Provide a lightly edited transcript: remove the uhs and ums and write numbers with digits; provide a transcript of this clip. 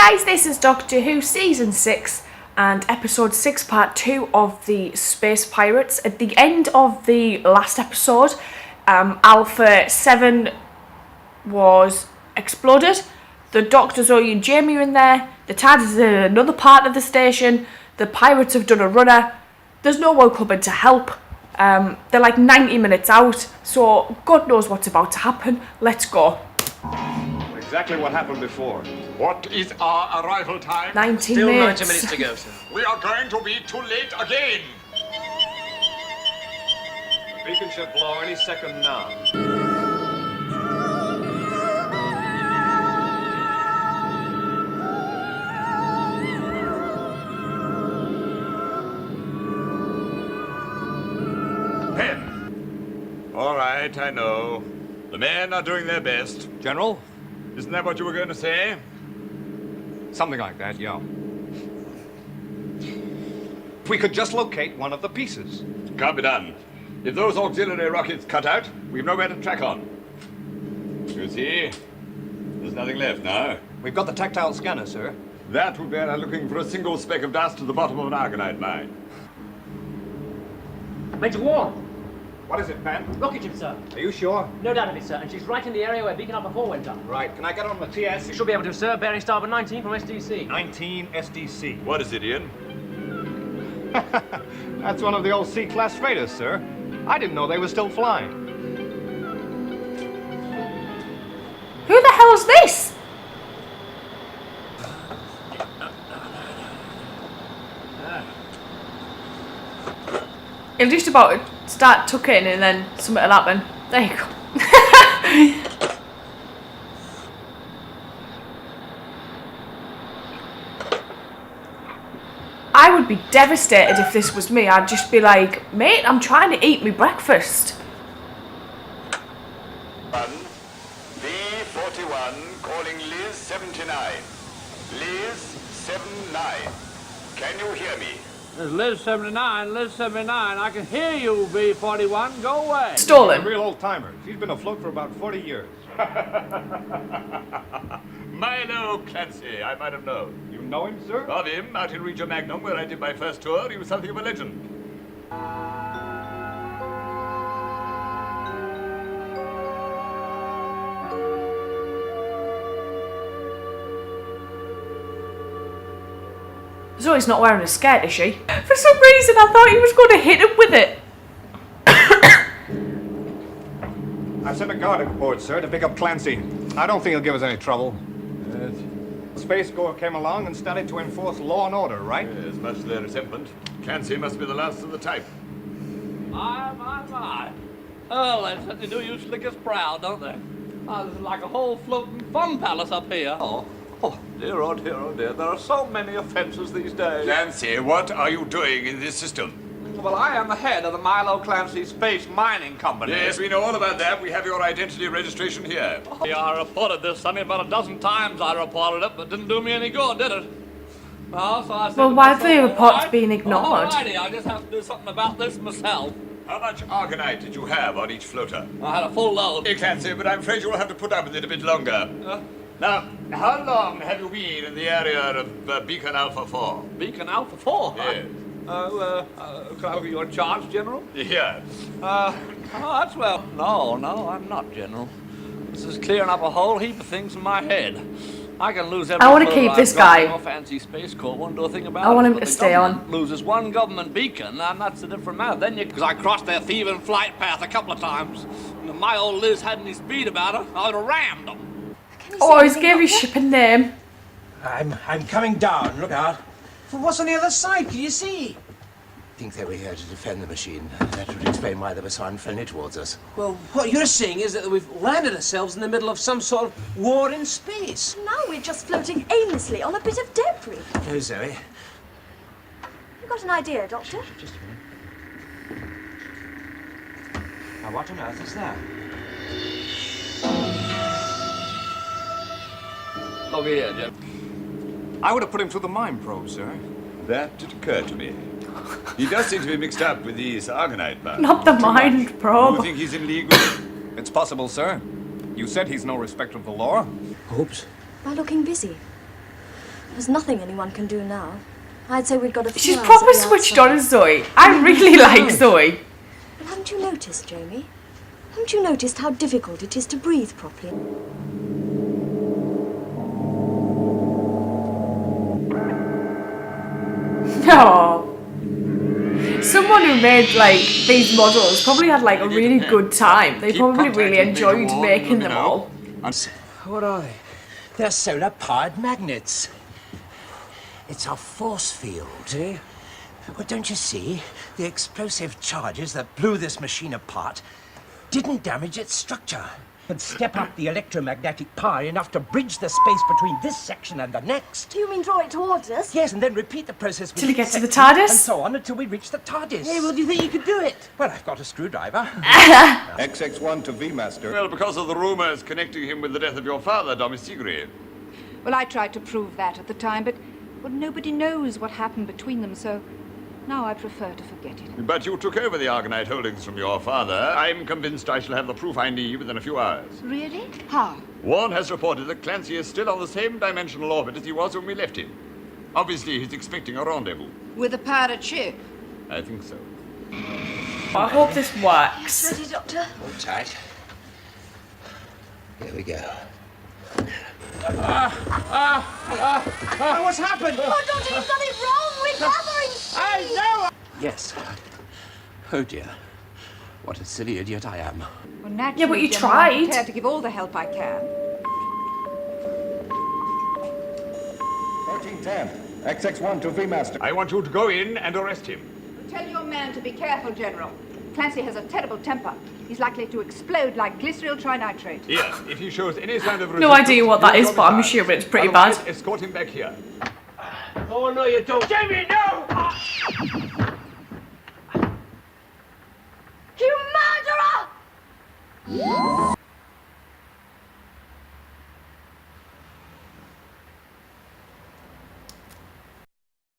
Hi guys, this is Doctor Who Season 6 and Episode 6 Part 2 of the Space Pirates. At the end of the last episode, Alpha 7 was exploded. The Doctor, Zoe and Jamie are in there. The TARDIS is in another part of the station. The pirates have done a runner. There's no one coming to help. They're like 90 minutes out, so God knows what's about to happen. Let's go. Exactly what happened before. What is our arrival time? 19 Still minutes. 90 minutes to go, sir. We are going to be too late again. The beacon should blow any second now. Pen. All right, I know. The men are doing their best. General? Isn't that what you were going to say? Something like that, yeah. If we could just locate one of the pieces. Can't be done. If those auxiliary rockets cut out, we've nowhere to track on. You see? There's nothing left now. We've got the tactile scanner, sir. That would be looking for a single speck of dust at the bottom of an argonite mine. Major Warren! What is it, Pan? Rocket ship, sir. Are you sure? No doubt of it, sir. And she's right in the area where Beacon Alpha 4 went up. Right. Can I get on the TS? You should be able to, sir. Bearing starboard 19 from SDC. 19 SDC. What is it, Ian? That's one of the old C-class freighters, sir. I didn't know they were still flying. Who the hell is this? It'll just about start tucking and then something will happen. There you go. I would be devastated if this was me. I'd just be like, mate, I'm trying to eat my breakfast. B41 calling Liz 79. Liz 79. Can you hear me? There's Liz 79, Liz 79. I can hear you, B41. Go away. Stolen. A real old-timer. She's been afloat for about 40 years. Milo Clancy, I might have known. You know him, sir? Of him, out in Regio Magnum, where I did my first tour, he was something of a legend. Zoe's not wearing a skirt, is she? For some reason, I thought he was going to hit him with it. I've sent a guard aboard, sir, to pick up Clancy. I don't think he'll give us any trouble. Space Corps came along and started to enforce law and order, right? Yes, much to their resentment. Clancy must be the last of the type. My. Oh, they certainly do you slickers proud, don't they? Oh, this is like a whole floating fun palace up here. Oh, dear, oh dear, oh dear. There are so many offences these days. Clancy, what are you doing in this system? Well, I am the head of the Milo Clancy Space Mining Company. Yes, we know all about that. We have your identity registration here. Yeah, I reported this, Sonny, about a dozen times I reported it, but didn't do me any good, did it? Well, so I said Well, to why have myself, the reports "All right, been ignored?" Alrighty, I just have to do something about this myself. How much argonite did you have on each floater? I had a full load. Clancy, but I'm afraid you'll have to put up with it a bit longer. Now, how long have you been in the area of Beacon Alpha 4? Beacon Alpha 4? Yes. Can I have you in charge, General? Yes. That's well. No, I'm not, General. This is clearing up a whole heap of things in my head. I can lose every I want to photo keep I've this got. guy. No fancy Space Corps won't do a thing about it. I want him But to the stay government on. Loses one government beacon, and that's a different matter. Then because I crossed their thieving flight path a couple of times. And if my old Liz had any speed about her, I would have rammed them. Oh, he's gave his ship a name. I'm coming down. Look out. Well, what's on the other side? Can you see? I think they were here to defend the machine. That would explain why they were so unfriendly towards us. Well, what you're saying is that we've landed ourselves in the middle of some sort of war in space. Now we're just floating aimlessly on a bit of debris. No, Zoe. You got an idea, Doctor? Just a minute. Now, what on earth is that? Look here, Jim. I would have put him through the mine probe, sir. That did occur to me. He does seem to be mixed up with these argonite mines. Not the mind You probe. think he's in league with... It's possible, sir. You said he's no respecter of the law. Oops. They're looking busy. There's nothing anyone can do now. I'd say we've got a few She's hours proper at the switched outside. on as Zoe. I really like Zoe. Well, haven't you noticed, Jamie? Haven't you noticed how difficult it is to breathe properly? No. Someone who made like these models probably had like a really good time. They Keep probably contact really with me, enjoyed Ward, making let me them know. all. What are they? They're solar-powered magnets. It's our force field. Eh? Well, don't you see? The explosive charges that blew this machine apart didn't damage its structure. But step up the electromagnetic power enough to bridge the space between this section and the next. Do you mean draw it towards us? Yes, and then repeat the process with Till we each get to the section, TARDIS? and so on until we reach the TARDIS. Hey, well, do you think you could do it? Well, I've got a screwdriver. XX1 to V-Master. Well, because of the rumours connecting him with the death of your father, Domestigri. Well, I tried to prove that at the time, but well, nobody knows what happened between them, so now I prefer to forget it. But you took over the Argonite holdings from your father. I'm convinced I shall have the proof I need within a few hours. Really? How? Warren has reported that Clancy is still on the same dimensional orbit as he was when we left him. Obviously, he's expecting a rendezvous. With a pirate ship? I think so. I hope this works. Ready, Doctor? Hold tight. Here we go. What's happened? Oh, Doctor, you've done it wrong! We're gathering speed! I know! Yes. Oh dear. What a silly idiot I am. Well, naturally, Yeah, but you General, I'm tried. prepared to give all the help I can. 1310. XX1 to V-Master. I want you to go in and arrest him. Tell your man to be careful, General. Clancy has a terrible temper. He's likely to explode like glycerol trinitrate. Yes, if he shows any sign of resistance... No idea what that you'll is, but I'm homicide. assuming it's pretty Otherwise, bad. escort him back here. Oh, no, you don't. Jamie, no!